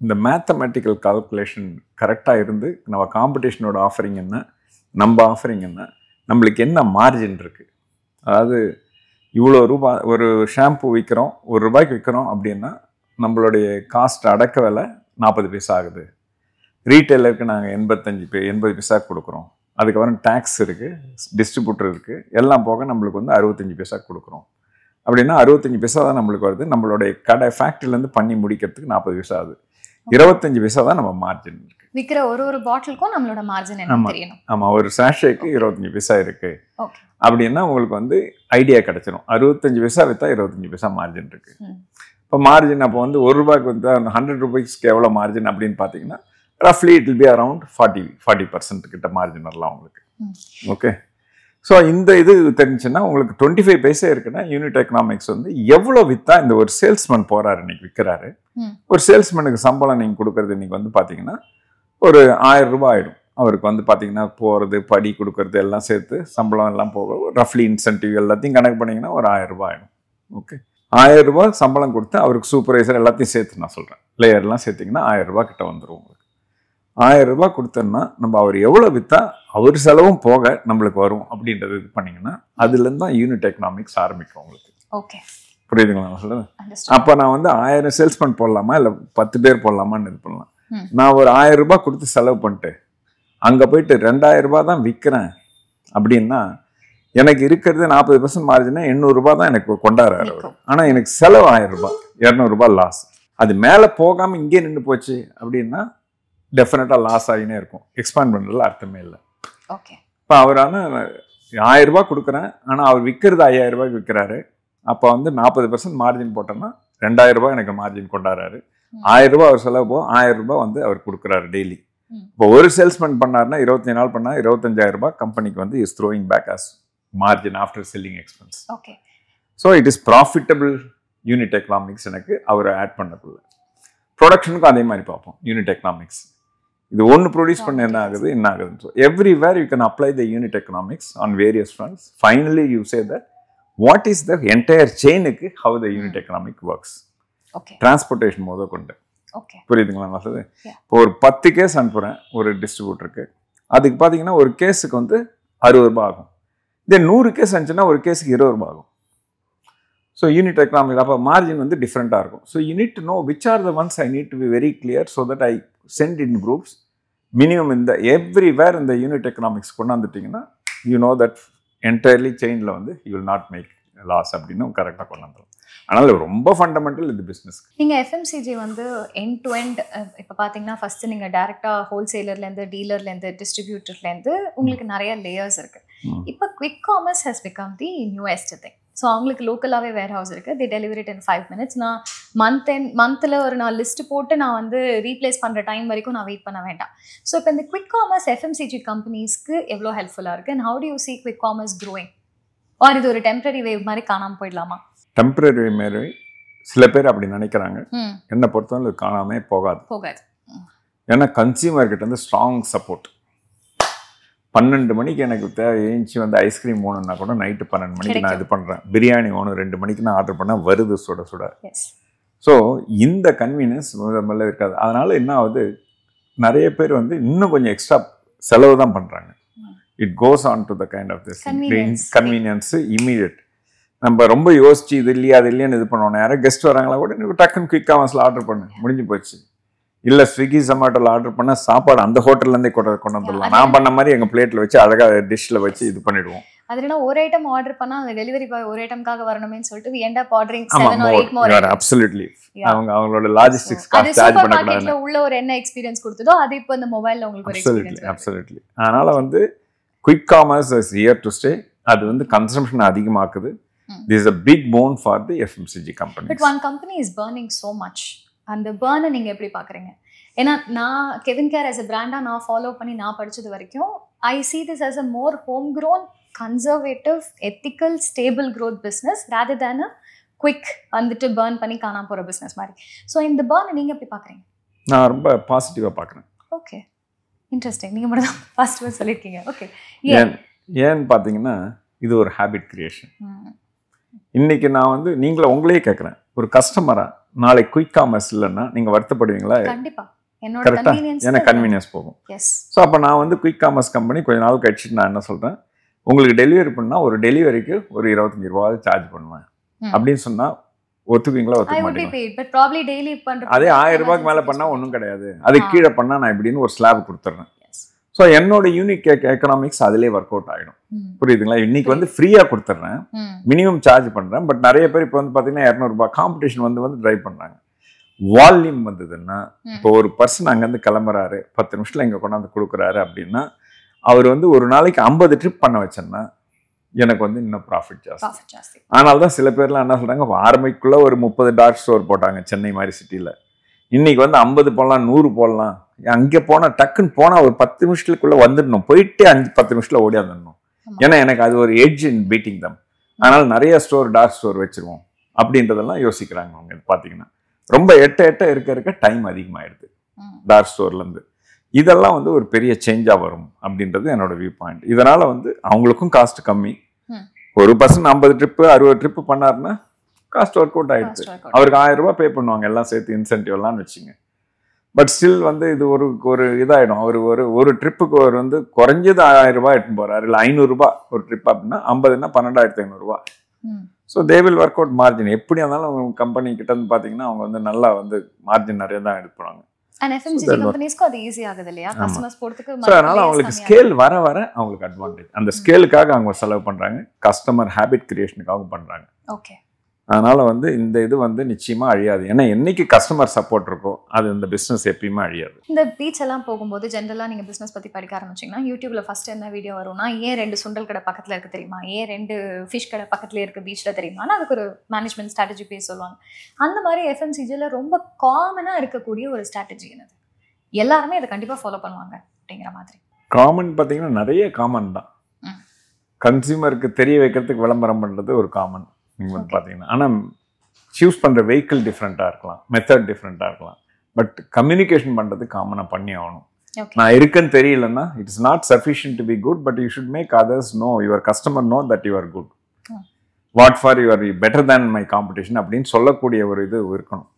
இந்த மேத்தமெட்டிக்கல் கால்குலேஷன் கரெக்டாக இருந்து நம்ம காம்படிஷனோட ஆஃபரிங் என்ன, நம்ம ஆஃபரிங் என்ன, நம்மளுக்கு என்ன மார்ஜின் இருக்குது. அதாவது இவ்வளோ ரூபா ஒரு ஷாம்பு விற்கிறோம், ₹1 விற்கிறோம் அப்படின்னா நம்மளுடைய காஸ்ட் அடக்க விலை 40 பைசா ஆகுது. ரீட்டைலருக்கு நாங்கள் 80 பைசா கொடுக்குறோம். அதுக்கப்புறம் டேக்ஸ் இருக்குது, டிஸ்ட்ரிபியூட்டர் இருக்குது, எல்லாம் போக நம்மளுக்கு வந்து 65 பைசா கொடுக்குறோம் அப்படின்னா 65 பைசா தான் நம்மளுக்கு வருது. நம்மளுடைய கடை ஃபேக்ட்ரிலேருந்து பண்ணி முடிக்கிறதுக்கு 40 பைசா ஆகுது. 25 பைசா தான் நம்ம மார்ஜின் இருக்கு. விற்கிற ஒரு பாட்டிலுக்கும் நம்மளோட மார்ஜின் என்ன தெரியணும். ஆமாம், ஒரு சாஷேக்கு 25 பைசா இருக்கு ஓகே அப்படின்னா உங்களுக்கு வந்து ஐடியா கிடைச்சிடும். 65 பைசா விற்றா 25 பைசா மார்ஜின் இருக்கு. இப்போ மார்ஜின் அப்போ வந்து ₹1 விற்றா 100 ரூபீஸ்க்கு எவ்வளோ மார்ஜின் அப்படின்னு பார்த்தீங்கன்னா ரஃப்லி இட் வில் பி அரவுண்ட் 40% கிட்ட மார்ஜின் வரலாம் உங்களுக்கு. ஓகே, ஸோ இந்த இது தெரிஞ்சுன்னா உங்களுக்கு 25 பைசா இருக்குன்னா யூனிட் எக்கனாமிக்ஸ் வந்து எவ்வளோ விற்றா இந்த ஒரு சேல்ஸ்மேன் போகிறாரு இன்னைக்கு விற்கிறாரு. ஒரு சேல்ஸ்மேனுக்கு சம்பளம் நீங்கள் கொடுக்குறது இன்னைக்கு வந்து பார்த்தீங்கன்னா ஒரு ₹1000 ஆகிடும். அவருக்கு வந்து பார்த்தீங்கன்னா போகிறது படி கொடுக்கறது எல்லாம் சேர்த்து சம்பளம் எல்லாம் போக ரஃப்லி இன்சென்டிவ் எல்லாத்தையும் கணக்கு பண்ணிங்கன்னா ஒரு ₹1000 ஆகிடும். ஓகே, ₹1000 சம்பளம் கொடுத்து அவருக்கு சூப்பர்வைசர் எல்லாத்தையும் சேர்த்து நான் சொல்கிறேன், லேயர்லாம் சேர்த்திங்கன்னா ₹1000 கிட்ட வந்துடும் உங்களுக்கு. ₹1000 கொடுத்தோன்னா நம்ம அவர் எவ்வளோ விற்றா அவர் செலவும் போக நம்மளுக்கு வரும் அப்படின்றது இது பண்ணிங்கன்னா அதுலேருந்து தான் யூனிட் எக்கனாமிக்ஸ் ஆரம்பிக்கும் உங்களுக்கு. ஓகே, புரியுதுங்களா நான் சொல்லுது? அப்போ நான் வந்து 1000 சேல்ஸ்மேன் போடலாமா இல்லை 10 பேர் போடலாமான்னு இது பண்ணலாம். நான் ஒரு ₹1000 கொடுத்து செலவு பண்ணிட்டு அங்கே போயிட்டு ₹2000 தான் விற்கிறேன் அப்படின்னா எனக்கு இருக்கிறது 40% மார்ஜினா ₹800 தான் எனக்கு கொண்டாடுறாரு அவர். ஆனால் எனக்கு செலவு ₹1000, ₹200 லாஸ். அது மேலே போகாமல் இங்கே நின்று போச்சு அப்படின்னா டெஃபினட்டாக லாஸ் ஆகினே இருக்கும். எக்ஸ்பேண்ட் பண்ணுறதுல அர்த்தமே இல்லை. ஓகே, இப்போ அவரான ₹1000 கொடுக்குறேன், ஆனால் அவர் விற்கிறது ₹5000 விற்கிறாரு. அப்போ வந்து 40% மார்ஜின் போட்டோன்னா ₹2000 எனக்கு மார்ஜின் கொண்டாடுறாரு. ₹1000 அவர் செலவு போக ₹1000 வந்து அவர் கொடுக்குறாரு டெய்லி. இப்போ ஒரு சேல்ஸ்மேன் பண்ணாருன்னா 25 நாள் பண்ணா ₹25,000 கம்பெனிக்கு வந்து is throwing back us margin after selling expense. Okay, so it is profitable unit economics எனக்கு அவர் ஆட் பண்ணக்குள்ள. ப்ரொடக்ஷனுக்கும் அதே மாதிரி பார்ப்போம் யூனிட் எக்கனாமிக்ஸ். இது ஒன்று ப்ரொடியூஸ் பண்ண என்ன ஆகுது. So everywhere you can apply the unit economics on various fronts. Finally you say that what is the entire செயினுக்கு how the unit economic works. Transportation முத கொண்டு புரியுதுங்களா நான் சொல்லுது. இப்போ ஒரு 10 கேஸ் அனுப்புகிறேன் ஒரு டிஸ்ட்ரிபியூட்டருக்கு, அதுக்கு பார்த்தீங்கன்னா ஒரு கேஸுக்கு வந்து ₹60 ஆகும். இதே 100 கேஸ் அனுச்சுன்னா ஒரு கேஸுக்கு ₹20 ஆகும். ஸோ யூனிட் எக்கனாமிக் அப்போ மார்ஜின் வந்து டிஃப்ரெண்ட்டாக இருக்கும். So you need to know which are the ones I need to be very clear so that I sent in groups minimum இந்த எவ்ரிவேர் இந்த யூனிட் எக்கனாமிக்ஸ் கொண்டாந்துட்டிங்கன்னா யூ நோ தட் என்டையர்லி செயினில் வந்து you will not make loss அப்படின்னு கரெக்டாக கொண்டாந்துடும். அதனால ரொம்ப fundamental இது பிஸ்னஸ். நீங்கள் எஃப்எம்சிஜி வந்து எண்ட் டு எண்ட் இப்போ பார்த்தீங்கன்னா ஃபஸ்ட்டு நீங்கள் டேரெக்டாக ஹோல்சேலர்லேருந்து டீலர்லேருந்து டிஸ்ட்ரிபியூட்டர்லேருந்து உங்களுக்கு நிறைய லேயர்ஸ் இருக்குது. இப்போ quick commerce has become the newest thing. So அவங்களுக்கு லோக்கலாகவே வேர் ஹவுஸ் இருக்குது. The delivery in 5 minutes. நான் மந்தில் நான் லிஸ்ட்டு போட்டு நான் வந்து ரீப்ளேஸ் பண்ணுற டைம் வரைக்கும் நான் வெயிட் பண்ண வேண்டாம். ஸோ இப்போ இந்த குவிக் காமர்ஸ் எஃப்எம்சிஜி கம்பெனிஸ்க்கு எவ்வளோ ஹெல்ப்ஃபுல்லாக இருக்குது and how do you see quick commerce growing? Or இது ஒரு டெம்பரரி வேவ் மாதிரி காணாமல் போயிடலாமா? டெம்பரரி மாரி சில பேர் அப்படி நினைக்கிறாங்க. என்னை பொறுத்தவரை காணாமே போகாது. ஏன்னா கன்சியூமர்கிட்ட வந்து ஸ்ட்ராங் சப்போர்ட். 12 மணிக்கு எனக்கு ஏஞ்சி வந்து ஐஸ்கிரீம் வேணும்னா கூட நைட்டு 12 மணிக்கு நான் இது பண்ணுறேன். பிரியாணி வேணும் 2 மணிக்கு நான் ஆர்டர் பண்ணால் வருது சுட சுட. ஸோ இந்த கன்வீனியன்ஸ் முதல்ல இருக்காது. அதனால என்ன ஆகுது, நிறைய பேர் வந்து இன்னும் கொஞ்சம் எக்ஸ்ட்ரா செலவு தான் பண்ணுறாங்க. It goes on to the kind of this convenience immediate. நம்ம ரொம்ப யோசிச்சு இது இல்லையா அது இல்லையான்னு இது பண்ணுவோம். யாரும் கெஸ்ட் வராங்களா கூட டக்குன்னு குயிக் காமர்ஸில் ஆர்டர் பண்ணு, முடிஞ்சு போச்சு. இல்லை ஸ்விக்கி ஜொமேட்டோவில் ஆர்டர் பண்ணால் சாப்பாடு அந்த ஹோட்டல்லேருந்தே கொண்டு வந்துடலாம். நான் பண்ண மாதிரி எங்கள் பிளேட்டில் வச்சு அழகாக டிஷ்ஷில் வச்சு இது பண்ணிடுவோம். அதுனா ஒரு ஐட்டம் ஆர்டர் பண்ணா அந்த டெலிவரி பாய் ஒரு ஐட்டம்காக வரணும்னு சொல்லிட்டு we end up ordering 7 or 8 more. Absolutely. அவங்களோட லாஜிஸ்டிக்ஸ் காஸ்ட் சார்ஜ் பண்ண கூடாது. அதுல உள்ள ஒரு என்ன எக்ஸ்பீரியன்ஸ் கொடுத்ததோ அது இப்போ இந்த மொபைல்ல உங்களுக்கு ஒரு எக்ஸ்பீரியன்ஸ். Absolutely. அதனால வந்து quick commerce is here to stay. அது வந்து consumption அதிகமாக்குது. This is a big boon for the FMCG companies. But one company is burning so much. அந்த burn நீங்க எப்படி பாக்குறீங்க? ஏன்னா நான் கெவின் கேர் as a brand-ஆ நான் ஃபாலோ பண்ணி நான் படிச்சது வரைக்கும் I see this as a more homegrown, conservative, ethical, stable growth business rather than a quick வந்துட்டு burn பண்ணி காணாம போற business மாதிரி. ஸோ இந்த burn நீங்க எப்படி பாக்குறீங்க? நான் ரொம்ப பாசிட்டிவா பாக்குறேன். Okay, interesting. நீங்க மட்டும் தான் பாசிட்டிவா சொல்லிருக்கீங்க. ஓகே, ஏன் பாத்தீங்கன்னா இது ஒரு ஹேபிட் கிரியேஷன். இன்னைக்கு நான் வந்து நீங்களே உங்களையே கேட்குறேன், ஒரு கஸ்டமரா நாளைக்கு குயிக் காமர்ஸ் இல்லைன்னா நீங்கள் வருத்தப்படுவீங்களா? கண்டிப்பா. கரெக்டாக எனக்கு கன்வீனியன்ஸ் போகும். ஸோ அப்போ நான் வந்து குயிக் காமர்ஸ் கம்பெனி கொஞ்ச நாள் கழிச்சுட்டு நான் என்ன சொல்கிறேன், உங்களுக்கு டெலிவரி பண்ணால் ஒரு டெலிவரிக்கு ஒரு ₹25 சார்ஜ் பண்ணுவேன் அப்படின்னு சொன்னால் ஒத்துக்குவீங்களா? ஒத்துக்க மாட்டீங்களா? அதே ₹1000 மேலே பண்ணால் ஒன்றும் கிடையாது, அதுக்கு கீழே பண்ணால் நான் இப்படின்னு ஒரு ஸ்லாப் கொடுத்துட்றேன். ஸோ என்னோட யூனிக் எக்கனாமிக்ஸ் அதிலே ஒர்க் அவுட் ஆகிடும். புரியுதுங்களா? இன்னைக்கு வந்து ஃப்ரீயாக கொடுத்துட்றேன், மினிமம் சார்ஜ் பண்ணுறேன். பட் நிறைய பேர் இப்போ வந்து பார்த்தீங்கன்னா 200 காம்படிஷன் வந்து ட்ரைவ் பண்ணுறாங்க. வால்யூம் வந்ததுன்னா, இப்போ ஒரு பர்சன் அங்கேருந்து கிளம்புறாரு, 10 நிமிஷத்தில் இங்கே கொண்டாந்து கொடுக்குறாரு அப்படின்னா, அவர் வந்து ஒரு நாளைக்கு 50 ட்ரிப் பண்ண வச்சேன்னா எனக்கு வந்து இன்னும் ப்ராஃபிட் ஜாஸ்தி. அதனால தான் சில பேர்லாம் என்ன சொல்கிறாங்க, ஆரம்பிக்குள்ளே ஒரு 30 டார்க் ஸ்டோர் போட்டாங்க சென்னை மாதிரி சிட்டியில். இன்னைக்கு வந்து 50 போடலாம், 100 போடலாம். அங்கே போனால் டக்குன்னு போனால் ஒரு 10 நிமிஷத்துக்குள்ளே வந்துடணும், போயிட்டு 5-10 நிமிஷத்தில் ஓடியாந்துடணும். ஏன்னா எனக்கு அது ஒரு எட்ஜ் இன் பீட்டிங் தம். அதனால நிறைய ஸ்டோர் டார்க் ஸ்டோர் வச்சிருவோம் அப்படின்றதெல்லாம் யோசிக்கிறாங்க அவங்க. பார்த்தீங்கன்னா ரொம்ப எட்ட இருக்க டைம் அதிகமாகிடுது டார்க் ஸ்டோர்லேருந்து. இதெல்லாம் வந்து ஒரு பெரிய சேஞ்சாக வரும் அப்படின்றது என்னோட வியூ பாயிண்ட். இதனால வந்து அவங்களுக்கும் காஸ்ட் கம்மி. ஒரு பர்சன் 50 ட்ரிப்பு 60 ட்ரிப்பு பண்ணாருன்னா காஸ்ட் ஒர்க் அவுட் ஆகிடுது. அவருக்கு 1000 ரூபாய் பே பண்ணுவாங்க எல்லாம் சேர்த்து இன்சென்டிவ் எல்லாம் வச்சுங்க. பட் ஸ்டில் வந்து இது ஒரு இதாகிடும். அவர் ஒரு ட்ரிப்புக்கு ஒரு வந்து குறைஞ்சது 1000 ரூபாய் எடுத்துன்னு போகிறாரு, இல்லை 500 ரூபாய் ஒரு ட்ரிப் அப்படின்னா 50ன்னா 12,500 ரூபாய். So they will work out margin. எப்படி இருந்தாலும் அவங்க கம்பெனி கிட்ட வந்து பார்த்தீங்கன்னா அவங்க வந்து நல்லா வந்து மார்ஜின் நிறைய தான் எடுப்பாங்க. அதனால அவங்களுக்கு ஸ்கேல் வர அவங்களுக்கு அட்வான்டேஜ். அந்த ஸ்கேலுக்காக அவங்க செலவு பண்றாங்க, கஸ்டமர் ஹேபிட் கிரியேஷனுக்காக பண்றாங்க. அதனால வந்து இந்த இது வந்து நிச்சயமா அழியாது. ஏன்னா என்னைக்கு கஸ்டமர் சப்போர்ட் இருக்கோ அது இந்த பிசினஸ் எப்பயுமே அழியாது. இந்த பீச் எல்லாம் போகும்போது ஜென்ரலா நீங்க பிசினஸ் பத்தி படிக்க ஆரம்பிச்சீங்கன்னா யூடியூப்ல ஃபர்ஸ்ட் என்ன வீடியோ வரும்னா, ஏன் 2 சுண்டல் கடை பக்கத்துல இருக்கு தெரியுமா, ஏன் 2 ஃபிஷ் கடை பக்கத்துல இருக்கு பீச்ல தெரியுமா, அதுக்கு ஒரு மேனேஜ்மெண்ட் ஸ்ட்ராட்டஜி பேச சொல்லுவாங்க. அந்த மாதிரி எஃப்எம்சிஜில ரொம்ப காமனா இருக்கக்கூடிய ஒரு ஸ்ட்ராட்டஜி என்னது? எல்லாருமே அதை கண்டிப்பா ஃபாலோ பண்ணுவாங்க அப்படிங்கிற மாதிரி. காமன் பார்த்தீங்கன்னா நிறைய காமன் தான். கன்சியூமருக்கு தெரிய வைக்கிறதுக்கு விளம்பரம் பண்றது ஒரு காமன் நீங்கள் வந்து பார்த்தீங்கன்னா. ஆனால் சூஸ் பண்ணுற வெஹிக்கிள் டிஃப்ரெண்ட்டாக இருக்கலாம், மெத்தட் டிஃப்ரெண்ட்டாக இருக்கலாம். பட் கம்யூனிகேஷன் பண்ணுறது காமனாக பண்ணி ஆகணும். நான் இருக்குன்னு தெரியலன்னா it is not sufficient to be good, but you should make others know, your customer know that you are good, what for your better than my competition அப்படின்னு சொல்லக்கூடிய ஒரு இது இருக்கணும்.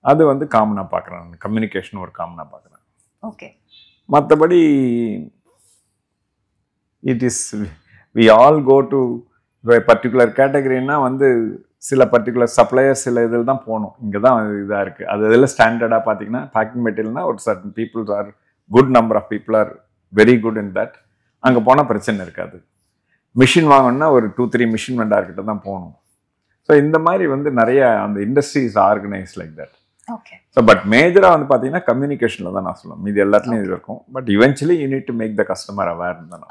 அது வந்து காமனாக பார்க்குறேன், கம்யூனிகேஷன் ஒரு காமனாக பார்க்குறேன். ஓகே. மற்றபடி it is we all go to particular கேட்டகரின்னா வந்து சில பர்டிகுலர் சப்ளையர் சில இதில் தான் போகணும். இங்கே தான் இதாக இருக்குது. அது இதில் ஸ்டாண்டர்டாக பார்த்தீங்கன்னா பேக்கிங் மெட்டீரியல்னா ஒரு certain peoples are good number of people are very good in that. அங்கே போனால் பிரச்சனை இருக்காது. மிஷின் வாங்கணும்னா ஒரு 2-3 மிஷின் வெண்டார்கிட்ட தான் போகணும். ஸோ இந்த மாதிரி வந்து நிறைய அந்த industry is organise like that. Okay. So but மேஜராக வந்து பார்த்தீங்கன்னா கம்யூனிகேஷனில் தான் நான் சொல்லுவேன். மீது எல்லாத்துலேயும் இது இருக்கும். But eventually you need to make the customer aware தான்.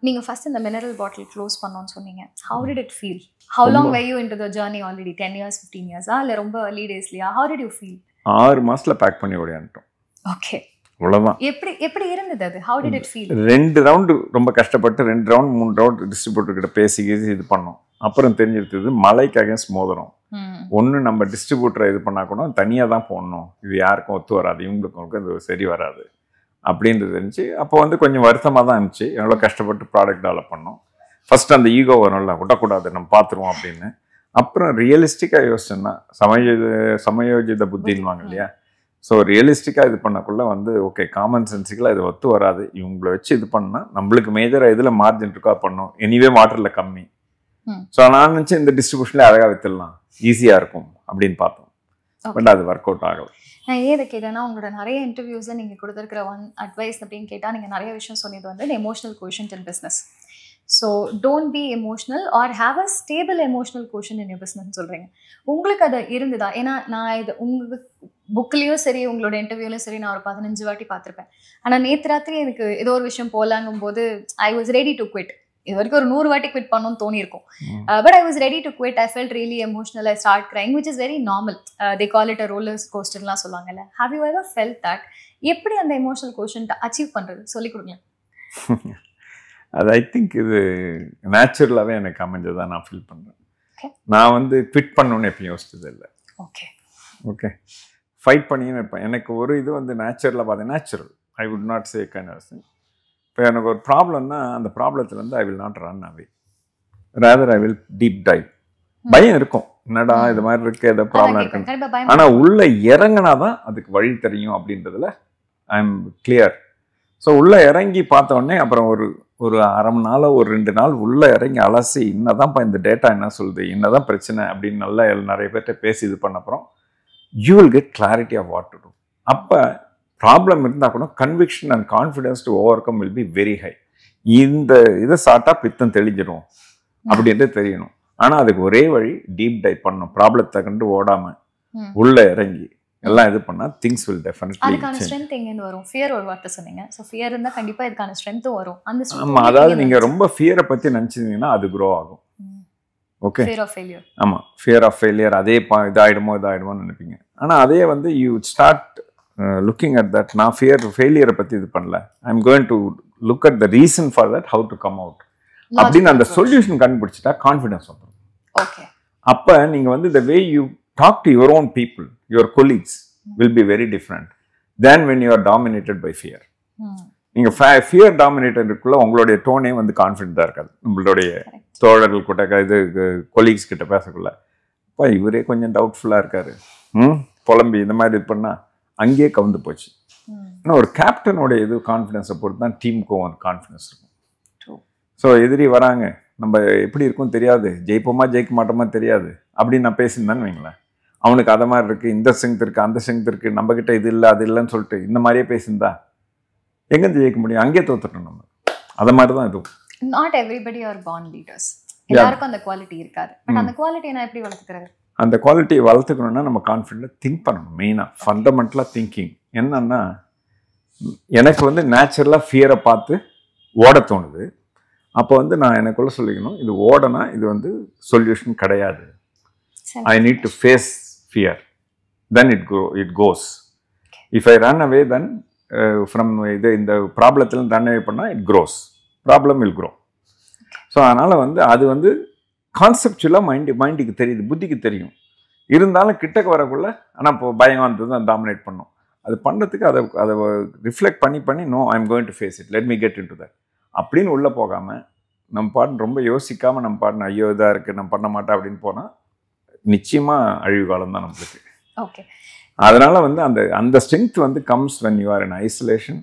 நீங்கள் ஃபர்ஸ்ட் இந்த மினரல் பாட்டில் க்ளோஸ் பண்ணோன்னு சொன்னீங்க. How did it feel? How long way you into the journey already? 10 years 15 years இல்லை ரொம்ப early daysலையா? How did you feel? 6 மாசத்துல back பண்ணி ஓடியான்ட்டோம். ஓகே. அவ்வளோதான். எப்படி இருந்தது அது? How did it feel? 2 round ரொம்ப கஷ்டப்பட்டு 2 ரவுண்ட் 3 ரவுண்ட் டிஸ்ட்ரிபியூட்டர் கிட்ட பேசி இது பண்ணோம். அப்புறம் தெரிஞ்சிருந்தது மலைக்கு அகேன்ஸ்ட் மோதிரம். ஒன்று நம்ம டிஸ்ட்ரிபியூட்டரை இது பண்ணால் கூட தனியாக தான் போடணும், இது யாருக்கும் ஒத்து வராது, இவங்களுக்கும் இது சரி வராது அப்படின்றது இருந்துச்சு. அப்போ வந்து கொஞ்சம் வருத்தமாக தான் இருந்துச்சு. எவ்வளோ கஷ்டப்பட்டு ப்ராடக்ட் டெவலப் பண்ணோம். ஃபர்ஸ்ட் அந்த ஈகோ வரும்ல, விடக்கூடாது நம்ம பார்த்துருவோம் அப்படின்னு. அப்புறம் ரியலிஸ்டிக்காக யோசிச்சோன்னா சமயோஜித புத்தின்வாங்க இல்லையா. ஸோ ரியலிஸ்டிக்காக இது பண்ணக்குள்ள வந்து ஓகே காமன் சென்ஸுக்கெல்லாம் இது ஒத்து வராது, இவங்களை வச்சு இது பண்ணால் நம்மளுக்கு மேஜராக இதில் மார்ஜின் இருக்கா பண்ணோம், எனிவே வாட்டரில் கம்மி. ஸோ நான் நினச்சேன் இந்த டிஸ்ட்ரிபியூஷனில் அழகாக வித்துடலாம், ஈஸியாக இருக்கும் அப்படின்னு பார்த்தோம். பட் அது ஒர்க் அவுட் ஆகலை. நான் ஏதை கேட்டேன்னா உங்களோட நிறைய இன்டர்வியூஸில் நீங்கள் கொடுத்துருக்கிற அட்வைஸ் அப்படின்னு கேட்டால் நீங்கள் நிறைய விஷயம் சொன்னது வந்து emotional quotient in business. So don't be emotional or have a stable emotional quotient in your business சொல்கிறீங்க. உங்களுக்கு அது இருந்ததா? ஏன்னா நான் இது உங்கள் புக்லேயும் சரி உங்களோட இன்டர்வியூலையும் சரி நான் ஒரு 15 வாட்டி பார்த்துருப்பேன். ஆனால் நேற்று ராத்திரி எனக்கு ஏதோ ஒரு விஷயம் போகலாங்கும் போது I was ready to quit. இது வரைக்கும் ஒரு 100 வாட்டி குவிட் பண்ணணும்னு தோணியிருக்கும். But I was ready to quit. I felt really emotional. I start crying which is very normal. They call it a roller கோஸ்டர்லாம் சொல்லுவாங்கல்ல. Have you ever felt that? எப்படி அந்த எமோஷனல் கோஷன்ட் அச்சீவ் பண்ணுறது சொல்லிக் கொடுங்க. அது ஐ திங்க் இது நேச்சுரலாகவே எனக்கு அமைஞ்சதான் நான் ஃபீல் பண்ணுறேன். நான் வந்து குவிட் பண்ணணும்னு எப்பயும் யோசிச்சது இல்லை. ஓகே ஓகே ஃபைட் பண்ணின்னு இருப்பேன். எனக்கு ஒரு இது வந்து நேச்சுரலாக பார்த்தேன், natural. I would not say kind of thing. இப்போ எனக்கு ஒரு ப்ராப்ளம்னா அந்த ப்ராப்ளத்துலேருந்து I will not run away, rather I will deep dive. பயம் இருக்கும், என்னடா இது மாதிரி இருக்கு, ஏதோ ப்ராப்ளம் இருக்குன்னு. ஆனால் உள்ளே இறங்கினா தான் அதுக்கு வழி தெரியும் அப்படின்றதுல ஐ எம் கிளியர். ஸோ உள்ளே இறங்கி பார்த்தோடனே அப்புறம் ஒரு அரை மணி நாள் ஒரு 2 நாள் உள்ளே இறங்கி அலசி இன்னதான்ப்பா இந்த டேட்டா என்ன சொல்லுது, என்னதான் பிரச்சனை அப்படின்னு நல்லா நிறைய பேர்கிட்ட பேசி இது பண்ண அப்புறம் you will get clarity of what to do. அப்போ ப்ராப்ளம் இருந்தால் கூட conviction and confidence to overcome will be very high. இந்த இதை சாப்பிட்டா பித்தம் தெளிஞ்சிடும் அப்படின்ட்டு தெரியணும். ஆனால் அதுக்கு ஒரே வழி டீப் டைவ் பண்ணணும். ப்ராப்ளத்தை கண்டு ஓடாமல் உள்ள இறங்கி எல்லாம் இது பண்ணா things will definitely அதுக்கான ஸ்ட்ரெngth எங்க வரும்? ஃபியர் ஒரு வார்த்தை சொன்னீங்க. சோ ஃபியர் இருந்தா கண்டிப்பா இதுக்கான ஸ்ட்ரெngth வரும். அந்த ஆமா, அதாவது நீங்க ரொம்ப ஃபியரை பத்தி நினைச்சீங்கன்னா அது grow ஆகும். Okay, fear of failure. ஆமா, ஃபியர் ஆஃப் ஃபெயிலியர். அதே இதாயிடுமோன்னு நினைப்பீங்க. ஆனா அதே வந்து you start looking at that. நான் ஃபெயிலியரை பத்தி இது பண்ணல, I am going to look at the reason for that, how to come out அப்படின்னு அந்த சொல்யூஷன் கண்டுபிடிச்சிட்டா கான்ஃபிடன்ஸ் வந்துடும். ஓகே, அப்ப நீங்க வந்து the way you talk to your own people, your colleagues will be very different than when you are dominated by fear. நீங்க fear டாமினேட்டருக்குள்ள உங்களுடைய டோனே வந்து கான்ஃபிடென்ட்டா இருக்காது. நம்மளுடைய தோழர்கள் கிட்ட இது கொலீக்ஸ் கிட்ட பேசக்குள்ள இப்போ இவரே கொஞ்சம் டவுட்ஃபுல்லா இருக்காரு, புலம்பி இந்த மாதிரி இது பண்ணா அங்கேயே கவுந்து போச்சு. ஆனால் ஒரு கேப்டனோட இது கான்ஃபிடன்ஸை பொறுத்து தான் டீமுக்கும் ஒரு கான்ஃபிடன்ஸ் இருக்கும். ஸோ எதிரி வராங்க, நம்ம எப்படி இருக்கும் தெரியாது, ஜெயிப்போமா ஜெயிக்க மாட்டோமா தெரியாது அப்படின்னு நான் பேசியிருந்தேன்னு வைங்களேன், அவனுக்கு அதை மாதிரி இருக்குது, இந்த ஸ்ட்ரெங்த் இருக்குது, அந்த ஸ்ட்ரெங்த் இருக்குது, நம்மக்கிட்ட இது இல்லை அது இல்லைன்னு சொல்லிட்டு இந்த மாதிரியே பேசியிருந்தா எங்கேருந்து ஜெயிக்க முடியும்? அங்கேயே தோத்துட்டோம் நம்ம. அதை மாதிரி தான் இதுவும். Not everybody are born leaders. எல்லாருக்கும் அந்த குவாலிட்டி இருக்காது. பட் அந்த குவாலிட்டியை நான் எப்படி வளர்த்துக்கிறது? அந்த குவாலிட்டியை வளர்த்துக்கணும்னா நம்ம கான்ஃபிடென்ட்டாக திங்க் பண்ணணும். மெயினாக ஃபண்டமெண்டலாக திங்கிங் என்னன்னா, எனக்கு வந்து நேச்சுரலாக ஃபியரை பார்த்து ஓட தோணுது. அப்போ வந்து நான் எனக்குள்ள சொல்லிக்கணும், இது ஓடனா இது வந்து சொல்யூஷன் கிடையாது. I need to face fear, then it goes. If I run away then from இந்த ப்ராப்ளத்தில் ரன் அவே பண்ணால் it grows, problem will grow. So அதனால் வந்து அது வந்து கான்செப்டுவலாக மைண்டுக்கு தெரியுது, புத்திக்கு தெரியும். இருந்தாலும் கிட்டக்க வரக்குள்ள ஆனால் இப்போ பயம் வந்தது தான் டாமினேட் பண்ணும். அது பண்ணுறதுக்கு அதை ரிஃப்ளெக்ட் பண்ணி no I am going to face it, let me get into that அப்படின்னு உள்ளே போகாமல் நம்ம பாட்டு ரொம்ப யோசிக்காமல் நம்ம பாட்டு ஐயோ இதாக இருக்குது நம்ம பண்ண மாட்டேன் அப்படின்னு போனால் நிச்சயமாக அழிவு காலம் தான் நம்மளுக்கு. ஓகே, அதனால வந்து அந்த ஸ்ட்ரென்த் வந்து comes when you are in isolation,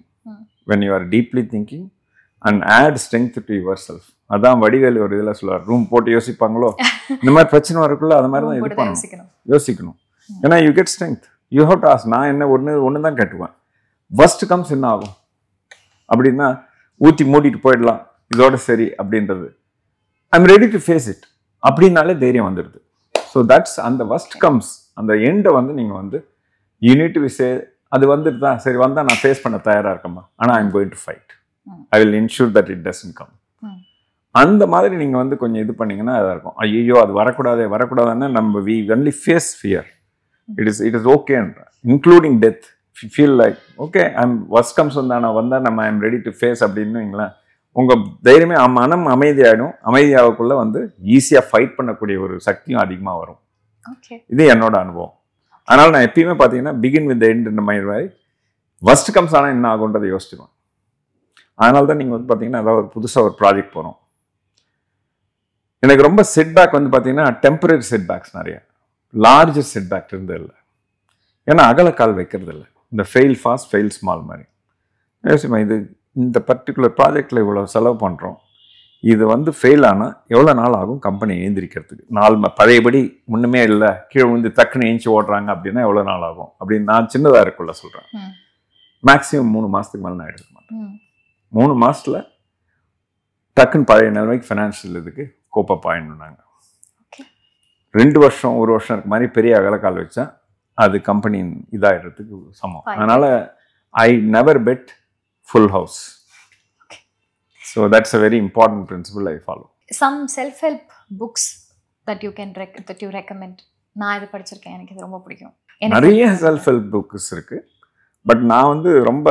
when you are deeply thinking and add strength to yourself. அதான் வடிவேலு ஒரு இதில் சொல்லுவார், ரூம் போட்டு யோசிப்பாங்களோ இந்த மாதிரி பிரச்சனை வரக்குள்ள அது மாதிரி தான் இது பண்ணணும், யோசிக்கணும். ஏன்னா you get strength, you have to ask. நான் என்ன ஒன்று தான் கேட்டுவேன், ஃபர்ஸ்ட் கம்ஸ் என்ன ஆகும் அப்படின்னா ஊற்றி மூடிட்டு போயிடலாம் இதோட சரி அப்படின்றது. I am ready to face it அப்படின்னாலே தைரியம் வந்துடுது. ஸோ தட்ஸ் அந்த ஃபர்ஸ்ட் கம்ஸ், அந்த எண்டை வந்து நீங்கள் வந்து யூ நீட் டு சே அது வந்துட்டு தான் சரி வந்தால் நான் ஃபேஸ் பண்ண தயாராக இருக்கேம்மா, ஆனால் ஐ am going to fight, I will insure that it doesn't come. அந்த மாதிரி நீங்கள் வந்து கொஞ்சம் இது பண்ணிங்கன்னா அதாக இருக்கும். ஐயோ அது வரக்கூடாதுன்னா நம்ம we only face fear. It is ஓகேன்ற including death. Feel like okay I'm first comes வந்தால் நம்ம I am ready to face அப்படின்னு வைங்களேன், உங்கள் தைரியமே மனம் அமைதியாகிடும். அமைதியாகக்குள்ளே வந்து ஈஸியாக ஃபைட் பண்ணக்கூடிய ஒரு சக்தியும் அதிகமாக வரும். இது என்னோட அனுபவம். அதனால் நான் எப்பயுமே பார்த்தீங்கன்னா பிகின் வித் எண்ட் இந்த மாதிரி மாதிரி ஃபர்ஸ்ட் கம்ஸ் ஆனால் என்ன ஆகுன்றதை யோசிச்சுருவேன். அதனால தான் நீங்கள் வந்து பார்த்தீங்கன்னா ஏதாவது ஒரு புதுசாக ஒரு ப்ராஜெக்ட் போகிறோம், எனக்கு ரொம்ப செட்பேக் வந்து பார்த்தீங்கன்னா டெம்பரரி செட்பேக்ஸ் நிறைய, லார்ஜர் செட்பேக் இருந்தது இல்லை. ஏன்னா அகலக்கால் வைக்கிறது இல்லை, இந்த ஃபெயில் ஃபாஸ்ட் ஃபெயில் ஸ்மால் மாதிரி யோசிப்பேன். இது இந்த பர்டிகுலர் ப்ராஜெக்டில் இவ்வளோ செலவு பண்ணுறோம், இது வந்து ஃபெயில் ஆனால் எவ்வளோ நாள் ஆகும் கம்பெனி எழுந்திரிக்கிறதுக்கு? பழையபடி ஒன்றுமே இல்லை, கீழே வந்து டக்குன்னு ஏஞ்சி ஓடுறாங்க அப்படின்னா எவ்வளோ நாள் ஆகும் அப்படின்னு நான் சின்னதாக இருக்குள்ள சொல்கிறேன். மேக்ஸிமம் 3 மாதத்துக்கு மேலே நான் எடுக்க மாட்டேன். 3 மாதத்தில் டக்குன்னு பழைய நிலைமைக்கு ஃபைனான்ஷியல் இதுக்கு கோப்பப் ஆயிடணுன்னாங்க. 2 வருஷம் 1 வருஷம் இருக்கு மாதிரி பெரிய அகலக்கால் வச்சா அது கம்பெனி இதாகிடுறதுக்கு சமம். அதனால் I never bet full house. So that's a very important principle I follow. Some self-help books that you recommend. நான் இது படிச்சிருக்கேன், எனக்கு இது ரொம்ப பிடிக்கும். நிறைய செல்ஃப்-ஹெல்ப் புக்ஸ் இருக்கு. பட் நான் வந்து ரொம்ப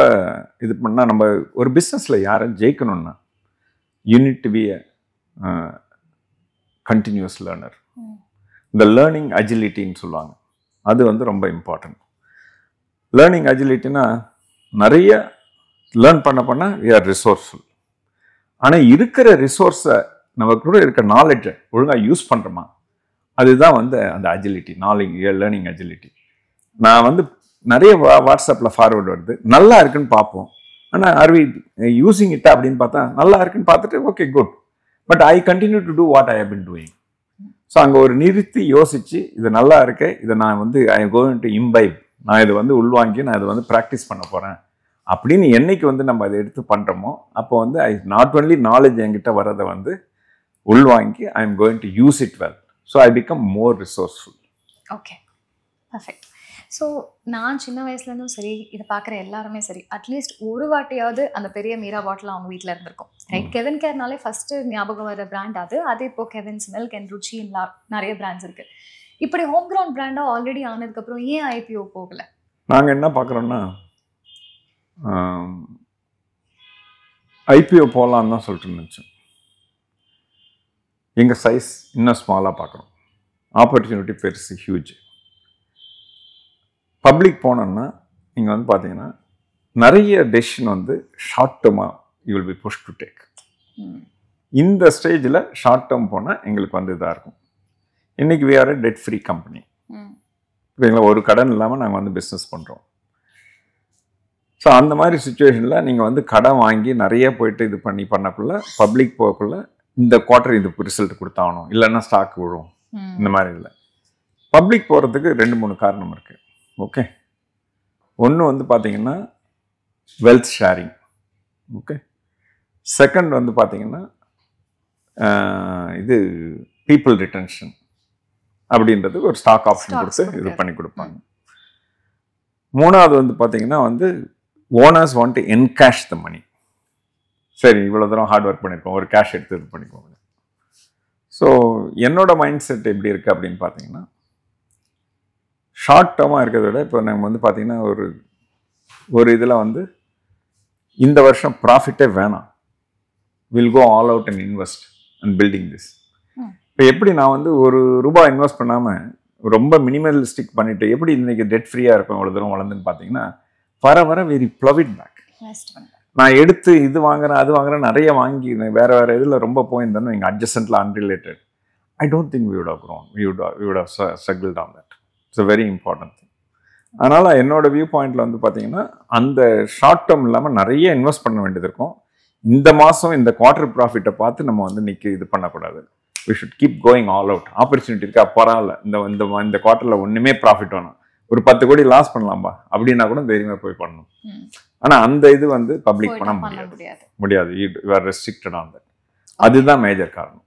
இது பண்ணால் நம்ம ஒரு பிஸ்னஸில் யாரை ஜெயிக்கணும்னா you need to be a continuous learner. இந்த லேர்னிங் அஜிலிட்டின்னு சொல்லுவாங்க, அது வந்து ரொம்ப இம்பார்ட்டன்ட். லேர்னிங் அஜிலிட்டினா நிறைய லேர்ன் பண்ண we are resourceful. ஆனால் இருக்கிற ரிசோர்ஸை நம்ம கூட இருக்க நாலேஜை ஒழுங்காக யூஸ் பண்ணுறோமா, அதுதான் வந்து அந்த அஜிலிட்டி, லேர்னிங் அஜிலிட்டி. நான் வந்து நிறைய வாட்ஸ்அப்பில் ஃபார்வர்டு வருது, நல்லா இருக்குன்னு பார்ப்போம். ஆனால் ஆர் வி யூஸிங் இட் அப்படின்னு பார்த்தா நல்லா இருக்குன்னு பார்த்துட்டு okay good, but I continue to do what I have been doing. So அங்கே ஒரு நிறுத்தி யோசித்து இது நல்லா இருக்கு, இதை நான் வந்து ஐ எம் கோயிங் டு இம்பைப் நான் இது வந்து உள்வாங்கி நான் இது வந்து ப்ராக்டிஸ் பண்ண போகிறேன் அப்படின்னு என்னைக்கு வந்து நம்ம அதை எடுத்து பண்ணுறோமோ அப்போ வந்து நாட் ஒன்லி நாலேஜ் என்கிட்ட வரதை வந்து உள்வாங்கி ஐ am going to use it well. So I become more resourceful. Okay, perfect. So நான் சின்ன வயசுலேருந்தும் சரி, இதை பார்க்குற எல்லாருமே சரி, அட்லீஸ்ட் ஒரு வாட்டியாவது அந்த பெரிய மீரா பாட்டில் அவங்க வீட்டில் இருந்திருக்கும், ரைட்? கெவின் கேர்னாலே ஃபஸ்ட்டு ஞாபகம் வர பிராண்ட் அது இப்போ கெவின்ஸ் மில்க் அண்ட் ருச்சி நிறைய பிராண்ட்ஸ் இருக்குது. இப்படி ஹோம் கிரவுண்ட் பிராண்டாக ஆல்ரெடி ஆனதுக்கப்புறம் ஏன் ஐபிஓ போகலை? நாங்கள் என்ன பார்க்குறோன்னா ஐபிஓ போகலான்னு தான் சொல்லிட்டு இருந்துச்சோம். எங்கள் சைஸ் இன்னும் ஸ்மாலாக பார்க்குறோம். ஆப்பர்ச்சுனிட்டி பெருசு, ஹியூஜ். பப்ளிக் போனோன்னா நீங்கள் வந்து பார்த்தீங்கன்னா நிறைய டெசிஷன் வந்து ஷார்ட் டேர்மாக you will be push to take. இந்த ஸ்டேஜில் ஷார்ட் டேர்ம் போனால் எங்களுக்கு வந்து இதாக இருக்கும். இன்றைக்கி we are a debt free company. ஓகேங்களா? ஒரு கடன் இல்லாமல் நாங்கள் வந்து பிஸ்னஸ் பண்ணுறோம். ஸோ அந்த மாதிரி சுச்சுவேஷனில் நீங்கள் வந்து கடன் வாங்கி நிறைய போயிட்டு இது பண்ணக்குள்ள பப்ளிக் போகக்குள்ள இந்த குவார்ட்டர் இது ரிசல்ட் கொடுத்தாகணும், இல்லைன்னா ஸ்டாக் விழும், இந்த மாதிரி இல்லை. பப்ளிக் போகிறதுக்கு 2-3 காரணம் இருக்குது. ஓகே, ஒன்று வந்து பார்த்தீங்கன்னா வெல்த் ஷேரிங். ஓகே, செகண்ட் வந்து பார்த்தீங்கன்னா இது பீப்புள் ரிட்டன்ஷன் அப்படின்றதுக்கு ஒரு ஸ்டாக் ஆப்ஷன் கொடுத்து இது பண்ணி கொடுப்பாங்க. மூணாவது வந்து பார்த்தீங்கன்னா வந்து ஓனர்ஸ் வாண்ட் டு என்கேஷ் த மணி. சரி, இவ்வளோ தூரம் ஹார்ட் ஒர்க் பண்ணியிருக்கோம், ஒரு கேஷ் எடுத்து இது பண்ணிக்கோங்க. ஸோ என்னோட மைண்ட் செட் எப்படி இருக்குது அப்படின்னு பார்த்தீங்கன்னா, ஷார்ட் டேர்மாக இருக்கிறத விட இப்போ நம்ம வந்து பார்த்தீங்கன்னா ஒரு இதில் வந்து இந்த வருஷம் ப்ராஃபிட்டே வேணாம், will go all out and invest and building this. இப்போ எப்படி நான் வந்து ₹1 இன்வெஸ்ட் பண்ணாமல் ரொம்ப மினிமலிஸ்டிக் பண்ணிவிட்டு எப்படி இன்றைக்கி டெட் ஃப்ரீயாக இருக்கும் இவ்வளோ தூரம் வளர்ந்துன்னு பார்த்தீங்கன்னா, வர வெரி ப்ளவ் இட் பேக். நான் எடுத்து இது வாங்குறேன் அது வாங்குறேன் நிறைய வாங்கி வேறு இதில் ரொம்ப போயிருந்தேன்னு எங்கள் அட்ஜஸ்டன்ட்டில் unrelated, I don't think we would have grown, we would have struggled on that. It's a very important thing. அதனால் என்னோட வியூ பாயிண்டில் வந்து பார்த்தீங்கன்னா அந்த ஷார்ட் டேர்ம் இல்லாமல் நிறைய இன்வெஸ்ட் பண்ண வேண்டியது இருக்கும். இந்த மாதம் இந்த குவார்ட்டர் ப்ராஃபிட்டை பார்த்து நம்ம வந்து இன்னைக்கு இது பண்ணக்கூடாது. we should keep going all out. Opportunity இருக்கா, பரவாயில்ல, இந்த குவார்ட்டரில் ஒன்றுமே ப்ராஃபிட் வேணும், ஒரு 10 கோடி லாஸ் பண்ணலாம்பா அப்படின்னா கூட தைரியமாக போய் பண்ணணும். ஆனால் அந்த இது வந்து பப்ளிக் பண்ண முடியாது. You are restricted on that. அதுதான் மேஜர் காரணம்.